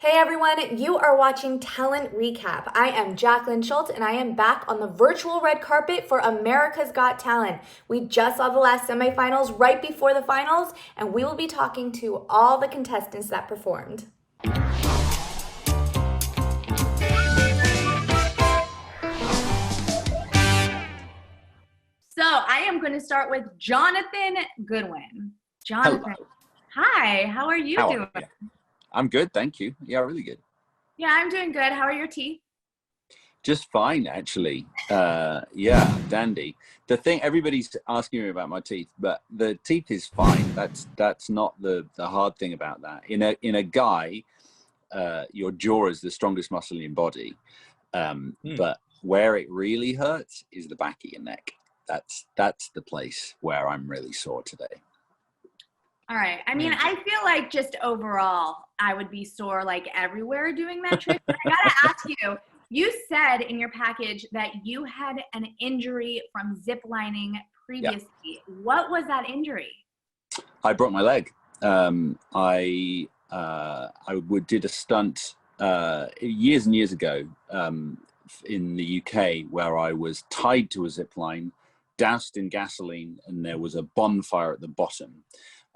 Hey everyone, you are watching Talent Recap. I am Jackelyn Shultz and I am back on the virtual red carpet for America's Got Talent. We just saw the last semifinals right before the finals, and we will be talking to all the contestants that performed. So I am going to start with Jonathan Goodwin. Jonathan, Hello. hi, how are you How doing? are you? I'm good, thank you. Yeah, really good. Yeah, I'm doing good. How are your teeth? Just fine, actually. Yeah, dandy. The thing everybody's asking me about my teeth, but the teeth is fine. That's not the hard thing about that. In a guy, your jaw is the strongest muscle in your body, but where it really hurts is the back of your neck. That's the place where I'm really sore today. All right. I mean, I feel like just overall, I would be sore like everywhere doing that trick. But I gotta ask you, you said in your package that you had an injury from zip lining previously. Yeah. What was that injury? I broke my leg. Did a stunt years and years ago in the UK where I was tied to a zip line, doused in gasoline, and there was a bonfire at the bottom.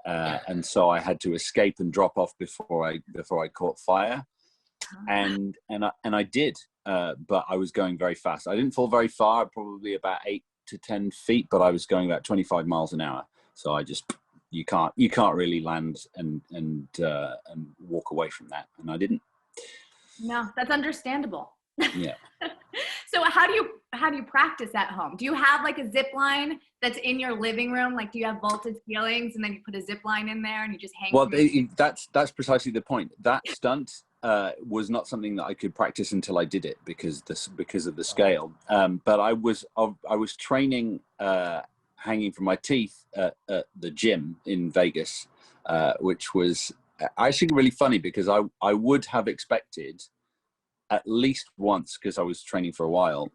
And so I had to escape and drop off before I caught fire, and I did, but I was going very fast. I didn't fall very far, probably about 8 to 10 feet, but I was going about 25 miles an hour. So you can't really land and walk away from that, and I didn't. No, that's understandable. Yeah. So how do you practice at home? Do you have like a zip line that's in your living room? Like, do you have vaulted ceilings and then you put a zip line in there and you just hang? Well, that's precisely the point. That stunt was not something that I could practice until I did it because of the scale. But I was training hanging from my teeth at the gym in Vegas, which was actually really funny because I would have expected at least once, because I was training for a while,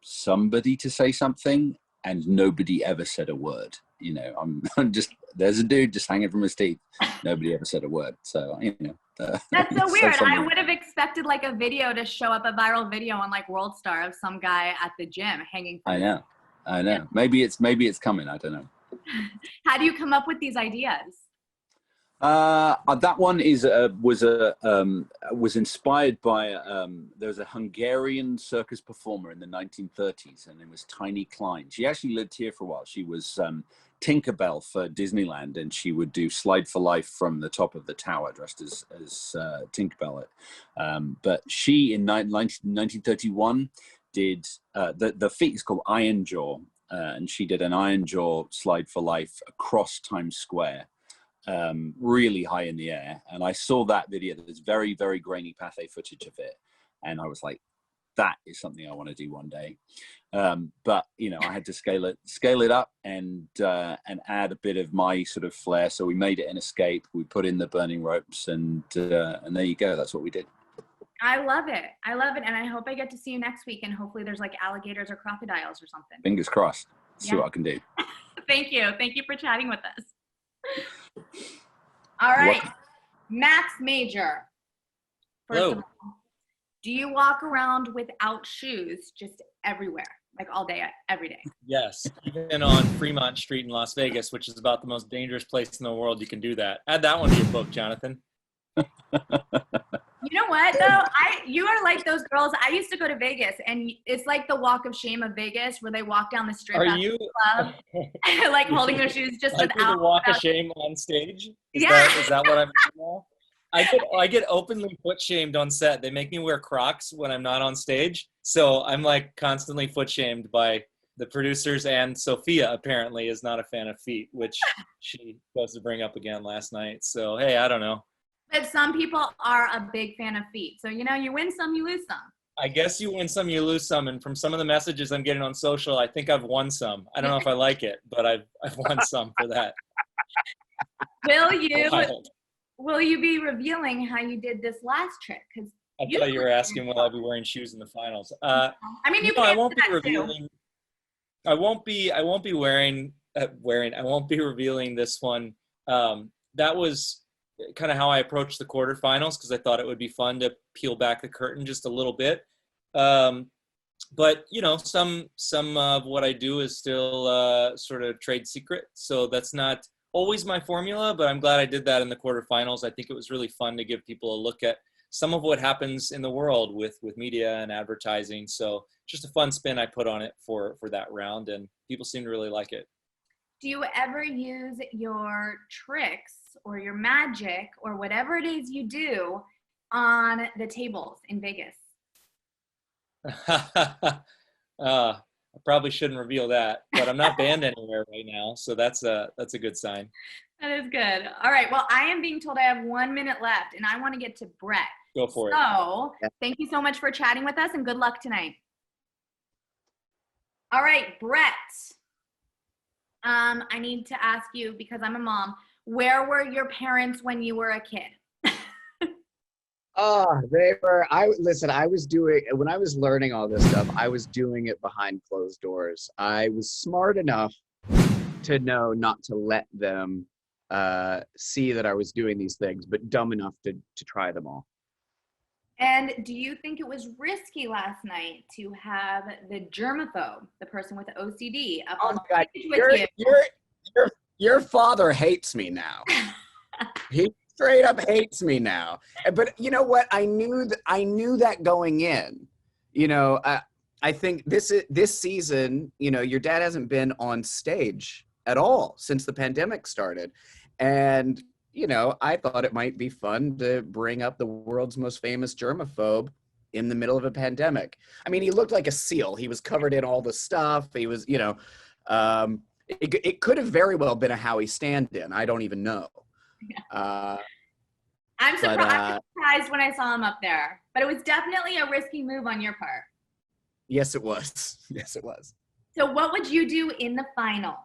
somebody to say something, and nobody ever said a word. You know, I'm just, there's a dude just hanging from his teeth. Nobody ever said a word. So, That's so weird. I would have expected like a video to show up, a viral video on like World Star of some guy at the gym hanging from I know. Yeah. Maybe it's coming. I don't know. How do you come up with these ideas? That one was inspired by there was a Hungarian circus performer in the 1930s, and it was Tiny Klein. She actually lived here for a while. She was Tinkerbell for Disneyland, and she would do Slide for Life from the top of the tower dressed as Tinkerbell. But she in 1931 did the feat is called Iron Jaw, and she did an Iron Jaw Slide for Life across Times Square, really high in the air. And I saw that video. There's very, very grainy pathé footage of it, and I was like, that is something I want to do one day. But I had to scale it up and add a bit of my sort of flair. So we made it an escape. We put in the burning ropes, and there you go. That's what we did. I love it. And I hope I get to see you next week, and hopefully there's like alligators or crocodiles or something. Fingers crossed. See what I can do. Thank you for chatting with us. All right, Max Major. First of all, do you walk around without shoes just everywhere, like all day, every day? Yes, even on Fremont Street in Las Vegas, which is about the most dangerous place in the world, you can do that. Add that one to your book, Jonathan. You know what, though? You are like those girls. I used to go to Vegas, and it's like the walk of shame of Vegas, where they walk down the strip after the club, like holding their shoes just like without. The walk of shame on stage? Is that what I'm doing now? I get openly foot shamed on set. They make me wear Crocs when I'm not on stage, so I'm like constantly foot shamed by the producers, and Sophia apparently is not a fan of feet, which she was to bring up again last night. So hey, I don't know. But some people are a big fan of feet. So, you win some, you lose some. I guess you win some, you lose some. And from some of the messages I'm getting on social, I think I've won some. I don't know if I like it, but I've won some for that. Will you be revealing how you did this last trick? Because I thought you were asking will I be wearing shoes in the finals. I mean, I won't be revealing. I won't be revealing this one. That was kind of how I approached the quarterfinals, because I thought it would be fun to peel back the curtain just a little bit. But some of what I do is still sort of trade secret, so that's not always my formula, but I'm glad I did that in the quarterfinals. I think it was really fun to give people a look at some of what happens in the world with media and advertising. So just a fun spin I put on it for that round, and people seem to really like it. Do you ever use your tricks or your magic or whatever it is you do on the tables in Vegas? I probably shouldn't reveal that, but I'm not banned anywhere right now, so that's a good sign. That is good. All right. Well, I am being told I have 1 minute left, and I want to get to Brett. Go for it. So, thank you so much for chatting with us, and good luck tonight. All right, Brett. I need to ask you, because I'm a mom, where were your parents when you were a kid? Oh, I was doing, when I was learning all this stuff, I was doing it behind closed doors. I was smart enough to know not to let them see that I was doing these things, but dumb enough to try them all. And do you think it was risky last night to have the germaphobe, the person with OCD, up on God, stage with you? your father hates me now. He straight up hates me now. But you know what? I knew that going in. I think this season, your dad hasn't been on stage at all since the pandemic started, and I thought it might be fun to bring up the world's most famous germaphobe in the middle of a pandemic. I mean, he looked like a seal. He was covered in all the stuff. He was, it could have very well been a Howie stand-in. I don't even know. I'm surprised when I saw him up there, but it was definitely a risky move on your part. Yes, it was. Yes, it was. So what would you do in the finals?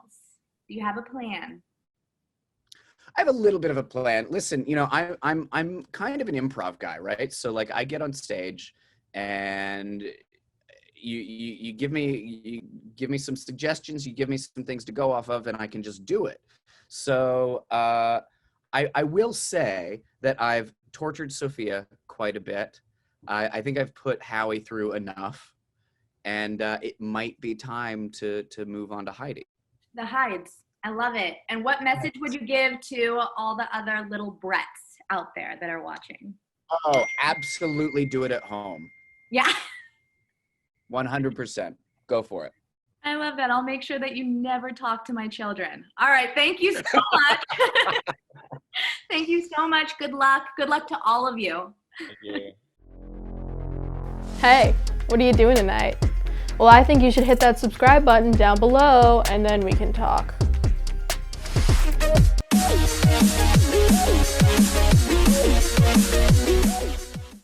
Do you have a plan? I have a little bit of a plan. Listen, I'm kind of an improv guy, right? So like I get on stage and you give me some suggestions, you give me some things to go off of, and I can just do it. So I will say that I've tortured Sofia quite a bit. I think I've put Howie through enough, and it might be time to move on to Heidi. The Hides. I love it. And what message would you give to all the other little Bretts out there that are watching? Oh, absolutely do it at home. Yeah. 100%. Go for it. I love that. I'll make sure that you never talk to my children. All right. Thank you so much. Thank you so much. Good luck. Good luck to all of you. Thank you. Hey, what are you doing tonight? Well, I think you should hit that subscribe button down below, and then we can talk.